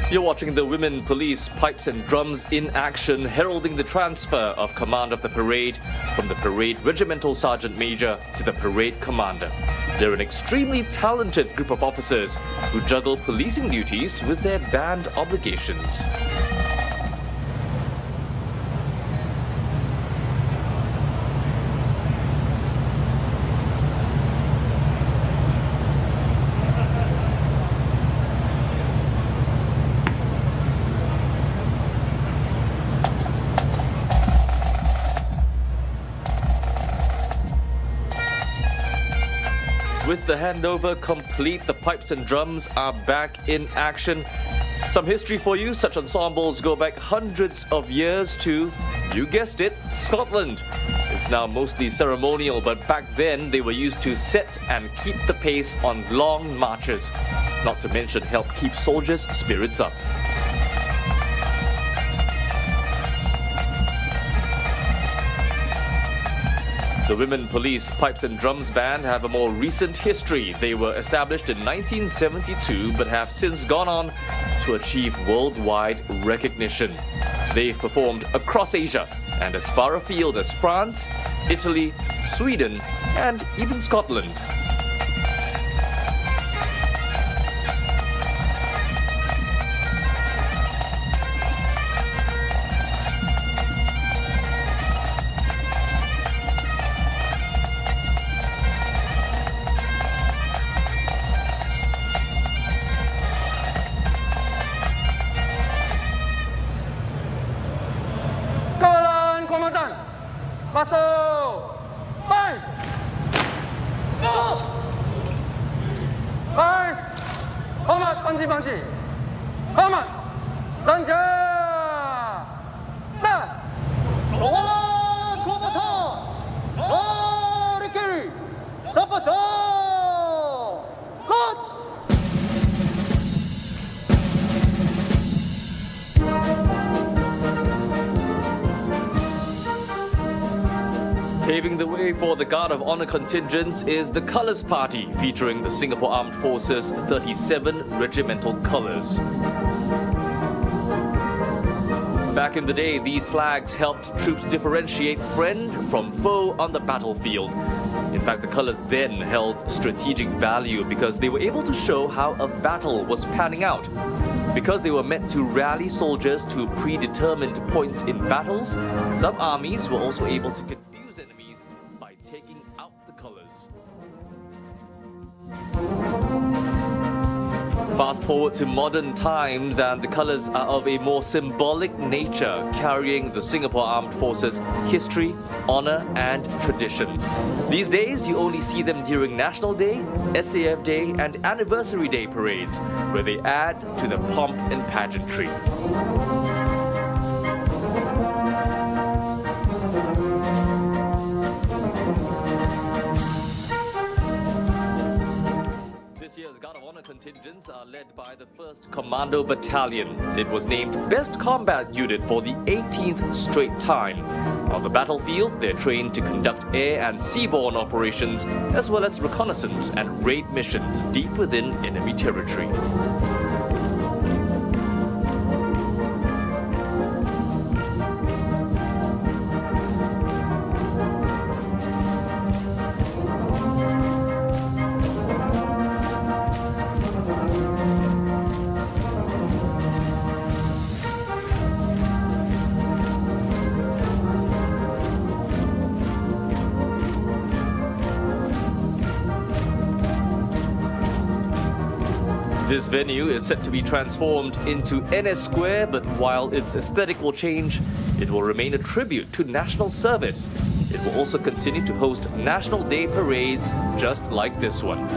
You're watching the Women Police Pipes and Drums in action, heralding the transfer of command of the parade from the parade regimental sergeant major to the parade commander. They're an extremely talented group of officers who juggle policing duties with their band obligations. With the handover complete, the pipes and drums are back in action. Some history for you. Such ensembles go back hundreds of years to, you guessed it, Scotland. It's now mostly ceremonial, but back then they were used to set and keep the pace on long marches. Not to mention help keep soldiers' spirits up. The Women Police Pipes and Drums Band have a more recent history. They were established in 1972 but have since gone on to achieve worldwide recognition. They've performed across Asia and as far afield as France, Italy, Sweden, and even Scotland. Masuk! Bais! Bais! Hormat panci-panci! Hormat! Sanja! Dah! Kawalan kombatan! Lari kiri! Cepat! Good! Paving the way for the Guard of Honour contingents is the Colours Party, featuring the Singapore Armed Forces 37 regimental colours. Back in the day, these flags helped troops differentiate friend from foe on the battlefield. In fact, the colours then held strategic value because they were able to show how a battle was panning out. Because they were meant to rally soldiers to predetermined points in battles, some armies were also able to confuse enemies by taking out the colours. Fast forward to modern times and the colours are of a more symbolic nature, carrying the Singapore Armed Forces history, honour and tradition. These days you only see them during National Day, SAF Day and Anniversary Day parades, where they add to the pomp and pageantry. This year's Guard of Honour contingents are led by the 1st Commando Battalion. It was named Best Combat Unit for the 18th straight time. On the battlefield, they're trained to conduct air and seaborne operations, as well as reconnaissance and raid missions deep within enemy territory. This venue is set to be transformed into NS Square, but while its aesthetic will change, it will remain a tribute to national service. It will also continue to host National Day parades just like this one.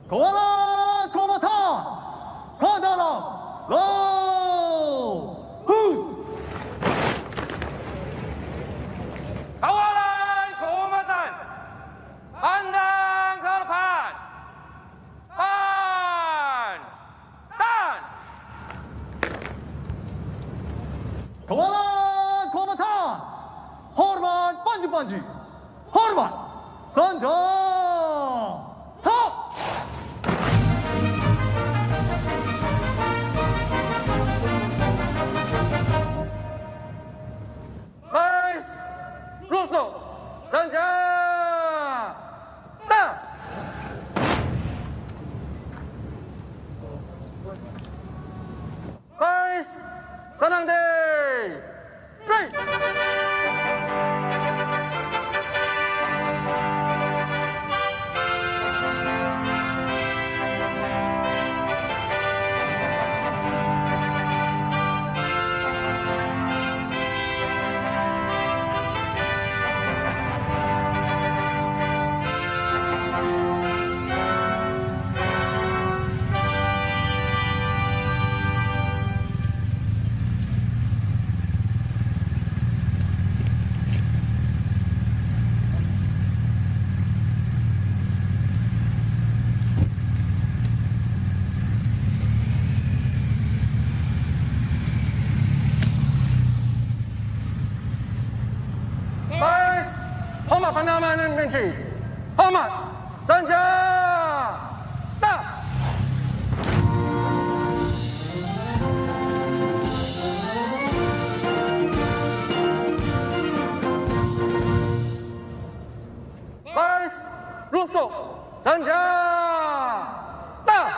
Kawalan kombatan! Ke dalam! Low! Hus! Kawalan kombatan! Pandang ke depan! Koala Komatan! Horman Banji Banji! Horman! Sanjay! Top! Vice Russo! Sanjay! Down! Vice Sanangde! Right! Panamanan Ministry. Hormat, Sanjay! Stop! Vice Russo, Sanjay! Stop!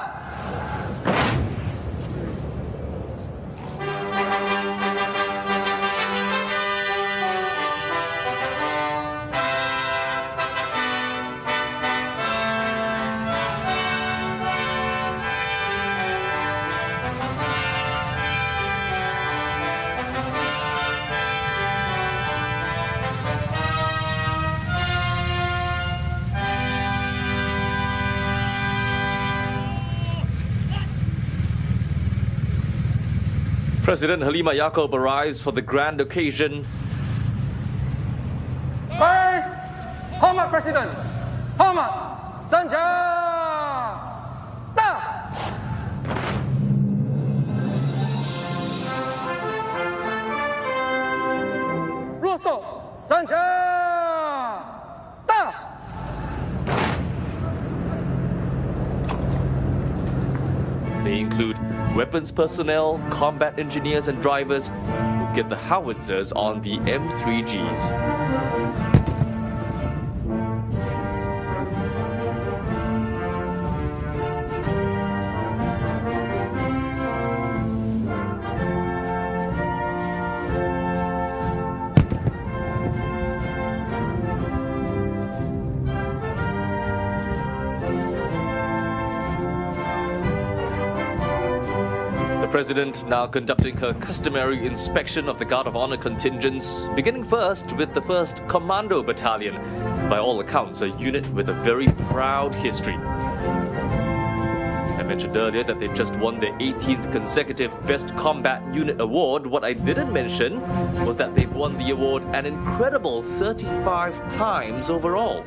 President Halima Yaakob arrives for the grand occasion. First, Hormat President, Hormat Sanjay! Stop! Russo, Sanjay! Stop! They include weapons personnel, combat engineers and drivers who get the howitzers on the M3Gs. The President now conducting her customary inspection of the Guard of Honor contingents, beginning first with the 1st Commando Battalion, by all accounts a unit with a very proud history. I mentioned earlier that they just won their 18th consecutive Best Combat Unit Award. What I didn't mention was that they've won the award an incredible 35 times overall.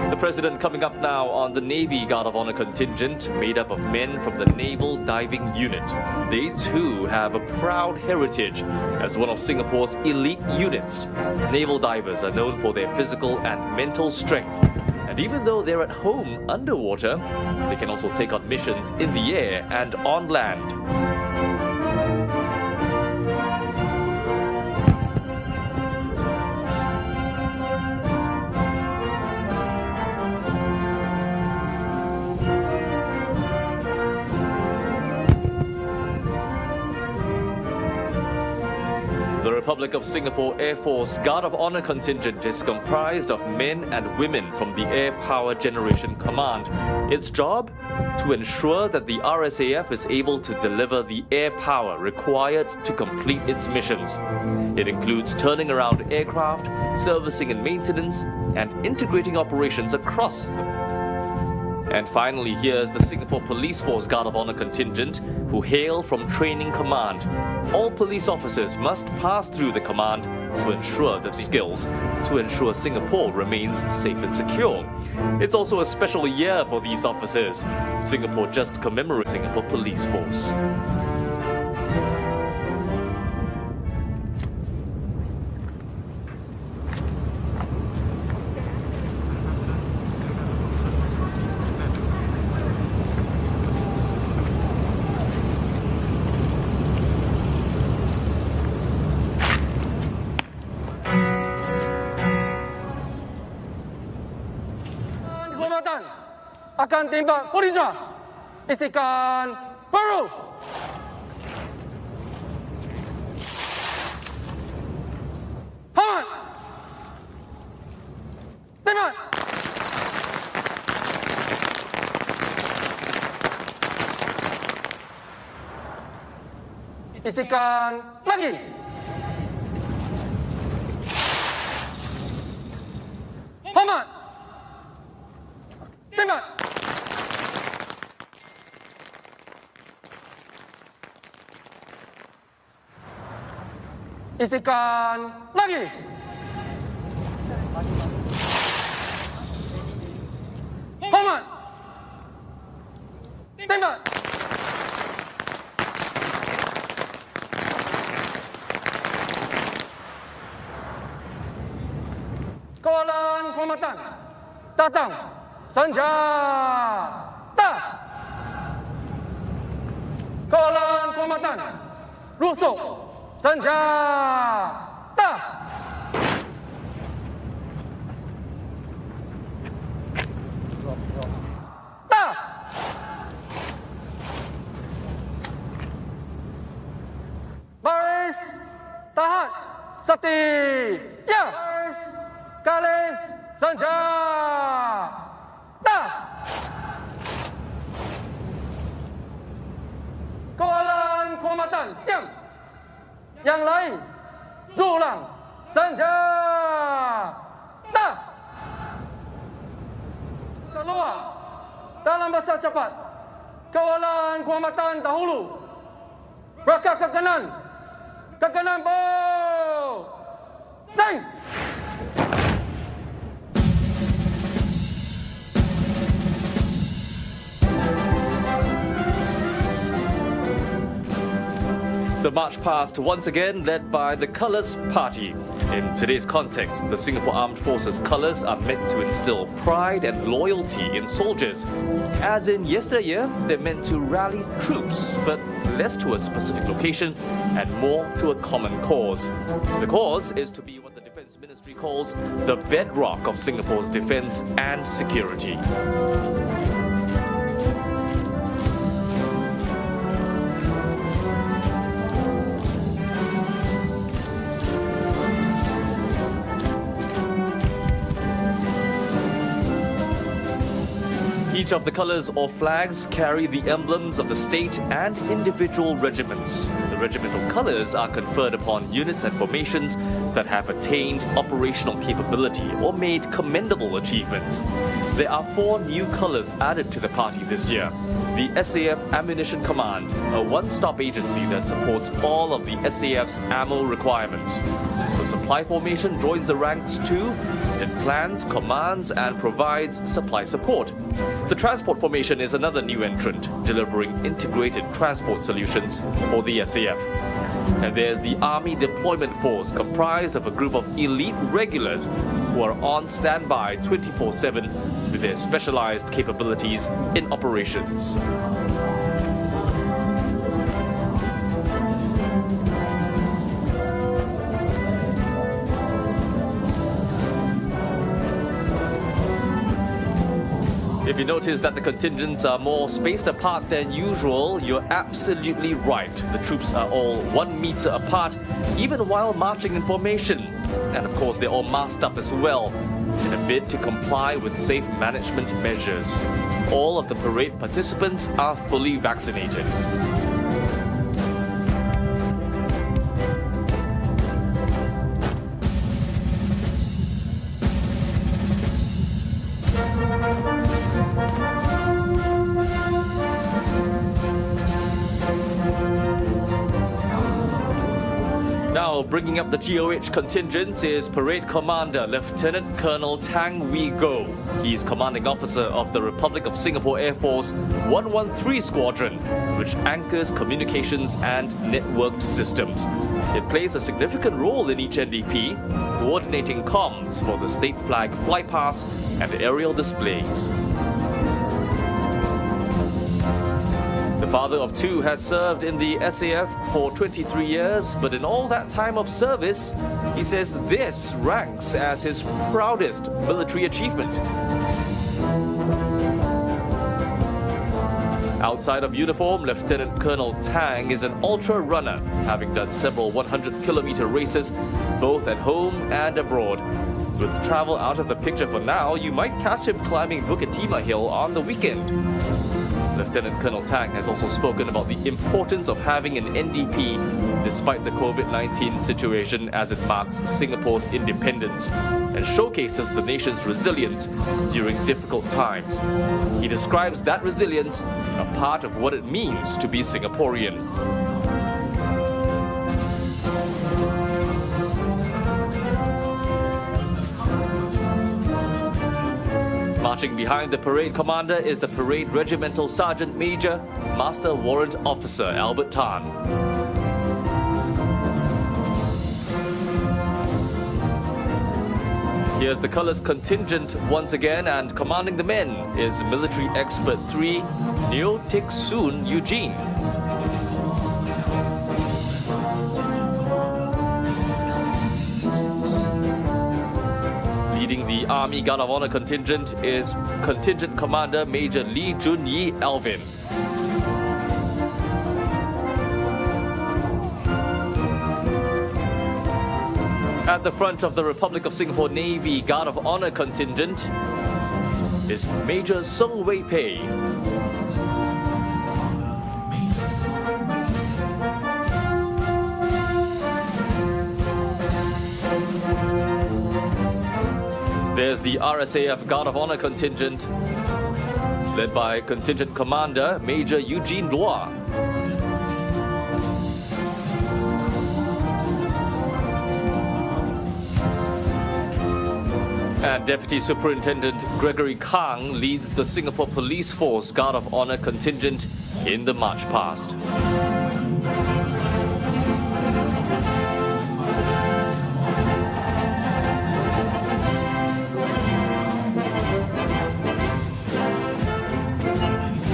The President coming up now on the Navy Guard of Honor contingent, made up of men from the Naval Diving Unit. They too have a proud heritage as one of Singapore's elite units. Naval divers are known for their physical and mental strength. And even though they're at home underwater, they can also take on missions in the air and on land. The Republic of Singapore Air Force Guard of Honor contingent is comprised of men and women from the Air Power Generation Command. Its job? To ensure that the RSAF is able to deliver the air power required to complete its missions. It includes turning around aircraft, servicing and maintenance, and integrating operations across them. And finally, here's the Singapore Police Force Guard of Honor contingent, who hail from Training Command. All police officers must pass through the command to ensure that the skills to ensure Singapore remains safe and secure. It's also a special year for these officers. Singapore just commemorates Singapore Police Force. akan tembak Purija. Isikan baru. Hormat. Tembak. Isikan lagi. Hormat. Tembak. Isikan lagi. Hormat. Tembak. Kawalan kehormatan, datang, senjata. Kawalan kehormatan, rusuk, senjata. Baris, tahan, setia. Baris, kali, senjata. Kawalan kehormatan, diam. Yang lain, julang, senjata. Keluar dalam masa cepat. Kawalan kehormatan dahulu. Berangkat ke kanan bow. Sing. The march past once again led by the Colours Party. In today's context, the Singapore Armed Forces colours are meant to instill pride and loyalty in soldiers. As in yesteryear, they're meant to rally troops, but less to a specific location and more to a common cause. The cause is to be what the Defence Ministry calls the bedrock of Singapore's defence and security. Each of the colours or flags carry the emblems of the state and individual regiments. The regimental colours are conferred upon units and formations that have attained operational capability or made commendable achievements. There are 4 new colours added to the party this year. The Saf Ammunition Command, a one-stop agency that supports all of the SAF's ammo requirements. The supply formation joins the ranks too. It plans, commands and provides supply support. The transport formation is another new entrant, delivering integrated transport solutions for the SAF. And there's the Army Deployment Force, comprised of a group of elite regulars who are on standby 24/7 with their specialized capabilities in operations. If you notice that the contingents are more spaced apart than usual, you're absolutely right. The troops are all 1 meter apart, even while marching in formation. And of course, they're all masked up as well, in a bid to comply with safe management measures. All of the parade participants are fully vaccinated. Now, bringing up the GOH contingents is Parade Commander Lieutenant Colonel Tang Wee Go. He's commanding officer of the Republic of Singapore Air Force 113 Squadron, which anchors communications and networked systems. It plays a significant role in each NDP, coordinating comms for the state flag flypast and aerial displays. The father of 2 has served in the SAF for 23 years, but in all that time of service, he says this ranks as his proudest military achievement. Outside of uniform, Lieutenant Colonel Tang is an ultra runner, having done several 100-kilometer races, both at home and abroad. With travel out of the picture for now, you might catch him climbing Bukit Timah Hill on the weekend. Lieutenant Colonel Tang has also spoken about the importance of having an NDP despite the COVID-19 situation as it marks Singapore's independence and showcases the nation's resilience during difficult times. He describes that resilience a part of what it means to be Singaporean. Marching behind the parade commander is the parade regimental sergeant major, Master Warrant Officer Albert Tan. Here's the colours contingent once again, and commanding the men is Military Expert 3, Neo Tik Soon Eugene. Leading the Army Guard of Honour contingent is Contingent Commander Major Lee Jun Yi Alvin. At the front of the Republic of Singapore Navy Guard of Honour contingent is Major Song Wei Pei. There's the RSAF Guard of Honour contingent, led by Contingent Commander Major Eugene Lua. And Deputy Superintendent Gregory Kang leads the Singapore Police Force Guard of Honour contingent in the march past.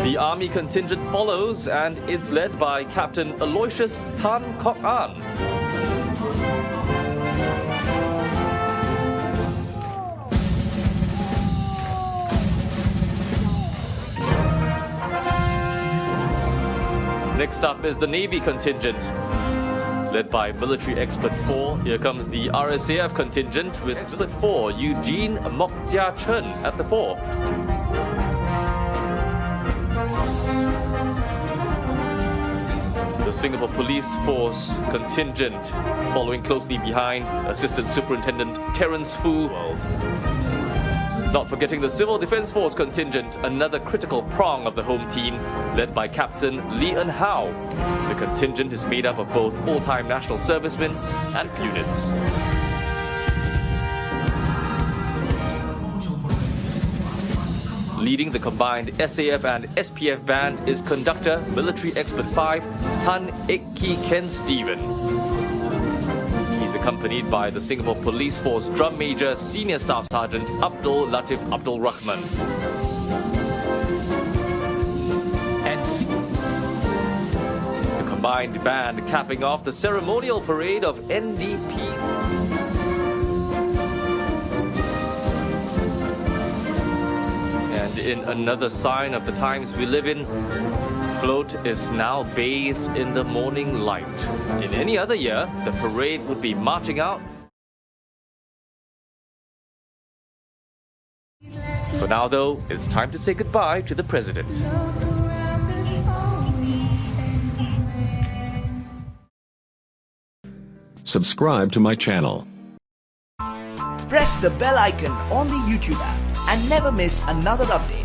The Army contingent follows, and it's led by Captain Aloysius Tan Kok An. Next up is the Navy contingent, led by Military Expert 4. Here comes the RSAF contingent with Expert 4, Eugene Mok Jia Chen at the fore. The Singapore Police Force contingent following closely behind Assistant Superintendent Terence Fu. Not forgetting the Civil Defence Force contingent, another critical prong of the home team, led by Captain Lee Eun Hao. The contingent is made up of both full-time national servicemen and units. Leading the combined SAF and SPF band is Conductor Military Expert 5 Tan Ek Ki Ken Stephen. He's accompanied by the Singapore Police Force Drum Major Senior Staff Sergeant Abdul Latif Abdul Rahman. The combined band capping off the ceremonial parade of NDP. And in another sign of the times we live in, float is now bathed in the morning light. In any other year, the parade would be marching out. For now though, it's time to say goodbye to the President. Subscribe to my channel. Press the bell icon on the YouTube app and never miss another update.